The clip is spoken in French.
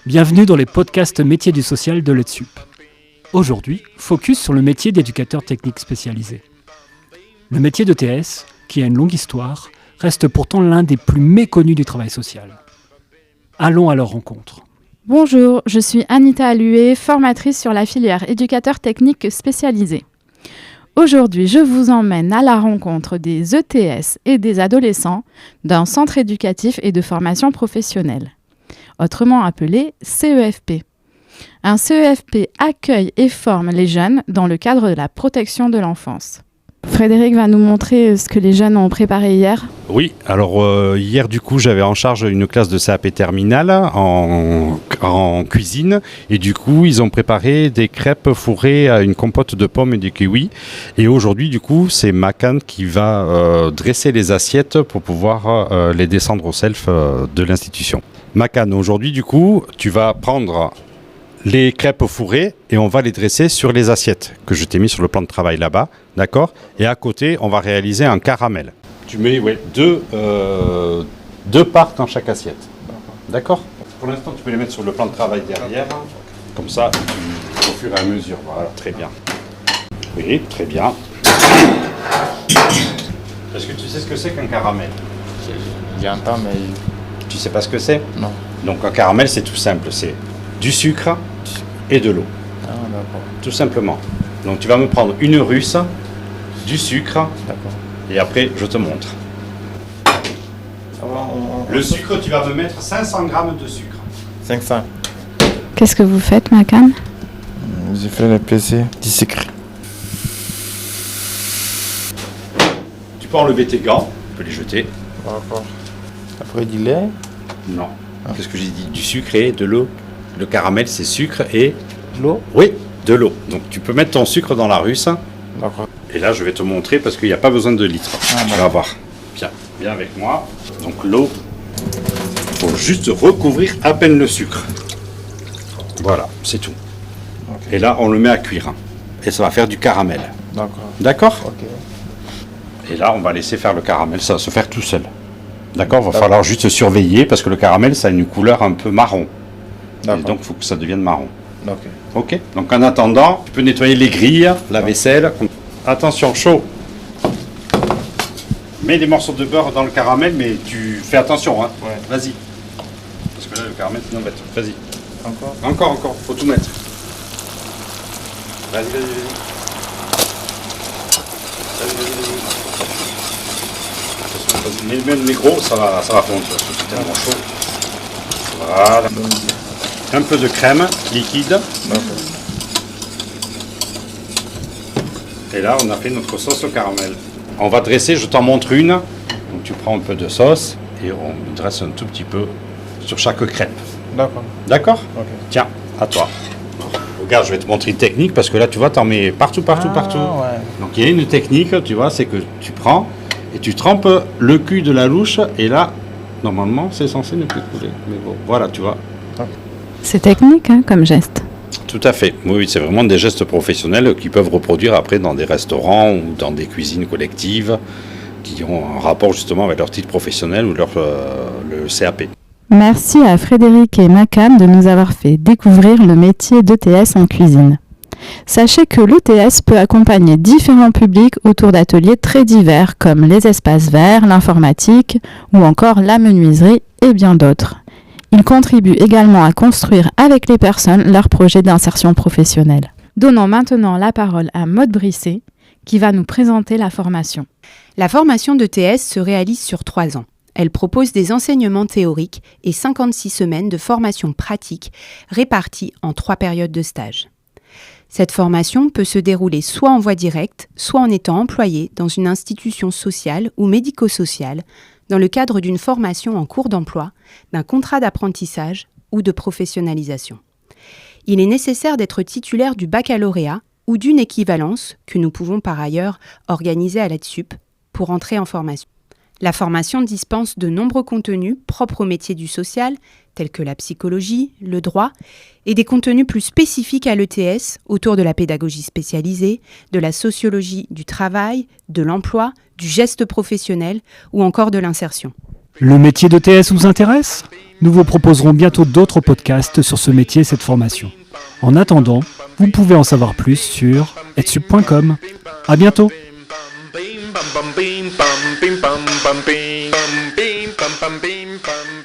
Bienvenue dans les podcasts métiers du social de l'ETSUP. Aujourd'hui, focus sur le métier d'éducateur technique spécialisé. Le métier d'ETS, qui a une longue histoire, reste pourtant l'un des plus méconnus du travail social. Allons à leur rencontre. Bonjour, je suis Anita Allué, formatrice sur la filière éducateur technique spécialisé. Aujourd'hui, je vous emmène à la rencontre des ETS et des adolescents d'un centre éducatif et de formation professionnelle, autrement appelé CEFP. Un CEFP accueille et forme les jeunes dans le cadre de la protection de l'enfance. Frédéric va nous montrer ce que les jeunes ont préparé hier. Oui, alors hier du coup j'avais en charge une classe de CAP terminale en cuisine et du coup ils ont préparé des crêpes fourrées à une compote de pommes et de kiwis et aujourd'hui du coup c'est Macan qui va dresser les assiettes pour pouvoir les descendre au self de l'institution. Macan, aujourd'hui du coup tu vas prendre les crêpes fourrées et on va les dresser sur les assiettes que je t'ai mis sur le plan de travail là-bas, d'accord ? Et à côté, on va réaliser un caramel. Tu mets deux parts dans chaque assiette, d'accord ? Pour l'instant, tu peux les mettre sur le plan de travail derrière, comme ça, au fur et à mesure. Voilà, très bien. Oui, très bien. Est-ce que tu sais ce que c'est qu'un caramel ? J'entends, mais... Tu sais pas ce que c'est ? Non. Donc un caramel, c'est tout simple, c'est du sucre et de l'eau. Ah, d'accord. Tout simplement. Donc tu vas me prendre une russe, du sucre, D'accord. et après je te montre. Le sucre, tu vas me mettre 500 grammes de sucre. 500. Qu'est-ce que vous faites, Macan ? J'ai fait le PC du sucre. Tu peux enlever tes gants, tu peux les jeter. D'accord. Après du lait. Non. Qu'est-ce que j'ai dit ? Du sucre et de l'eau. Le caramel, c'est sucre et... De l'eau. Oui, de l'eau. Donc tu peux mettre ton sucre dans la russe. D'accord. Et là, je vais te montrer parce qu'il n'y a pas besoin de litres. Tu vas voir. Viens avec moi. Donc l'eau, il faut juste recouvrir à peine le sucre. Voilà, c'est tout. Okay. Et là, on le met à cuire. Et ça va faire du caramel. D'accord. D'accord ? Ok. Et là, on va laisser faire le caramel. Ça va se faire tout seul. D'accord ? Il va falloir juste surveiller parce que le caramel, ça a une couleur un peu marron. Et donc, il faut que ça devienne marron. Ok. Ok ? Donc, en attendant, tu peux nettoyer les grilles, la vaisselle. Attention, chaud. Mets des morceaux de beurre dans le caramel, mais tu fais attention, hein. Ouais. Vas-y. Parce que là, le caramel, c'est embête. Vas-y. Encore. Encore. Faut tout mettre. Vas-y. Attention, mets gros, ça va fondre. C'est tellement chaud. Voilà. Un peu de crème liquide. D'accord. Et là, on a fait notre sauce au caramel. On va dresser, je t'en montre une. Donc tu prends un peu de sauce et on dresse un tout petit peu sur chaque crêpe. D'accord. D'accord ? Ok. Tiens, à toi. Regarde, je vais te montrer une technique parce que là, tu vois, t'en mets partout. Ouais. Donc il y a une technique, tu vois, c'est que tu prends et tu trempes le cul de la louche et là, normalement, c'est censé ne plus couler. Mais bon, voilà, tu vois. C'est technique comme geste. Tout à fait. Oui, c'est vraiment des gestes professionnels qui peuvent reproduire après dans des restaurants ou dans des cuisines collectives qui ont un rapport justement avec leur titre professionnel ou le CAP. Merci à Frédéric et Macan de nous avoir fait découvrir le métier d'ETS en cuisine. Sachez que l'ETS peut accompagner différents publics autour d'ateliers très divers comme les espaces verts, l'informatique ou encore la menuiserie et bien d'autres. Il contribue également à construire avec les personnes leur projet d'insertion professionnelle. Donnons maintenant la parole à Maude Brisset qui va nous présenter la formation. La formation d'ETS se réalise sur 3 ans. Elle propose des enseignements théoriques et 56 semaines de formation pratique réparties en 3 périodes de stage. Cette formation peut se dérouler soit en voie directe, soit en étant employé dans une institution sociale ou médico-sociale dans le cadre d'une formation en cours d'emploi, d'un contrat d'apprentissage ou de professionnalisation. Il est nécessaire d'être titulaire du baccalauréat ou d'une équivalence que nous pouvons par ailleurs organiser à l'ETSUP pour entrer en formation. La formation dispense de nombreux contenus propres au métier du social, tels que la psychologie, le droit, et des contenus plus spécifiques à l'ETS autour de la pédagogie spécialisée, de la sociologie du travail, de l'emploi, du geste professionnel ou encore de l'insertion. Le métier de TS vous intéresse ? Nous vous proposerons bientôt d'autres podcasts sur ce métier et cette formation. En attendant, vous pouvez en savoir plus sur etsup.com. À bientôt. Bim bam bam bim bam bim bam bam bim bam bim bam bam bim bam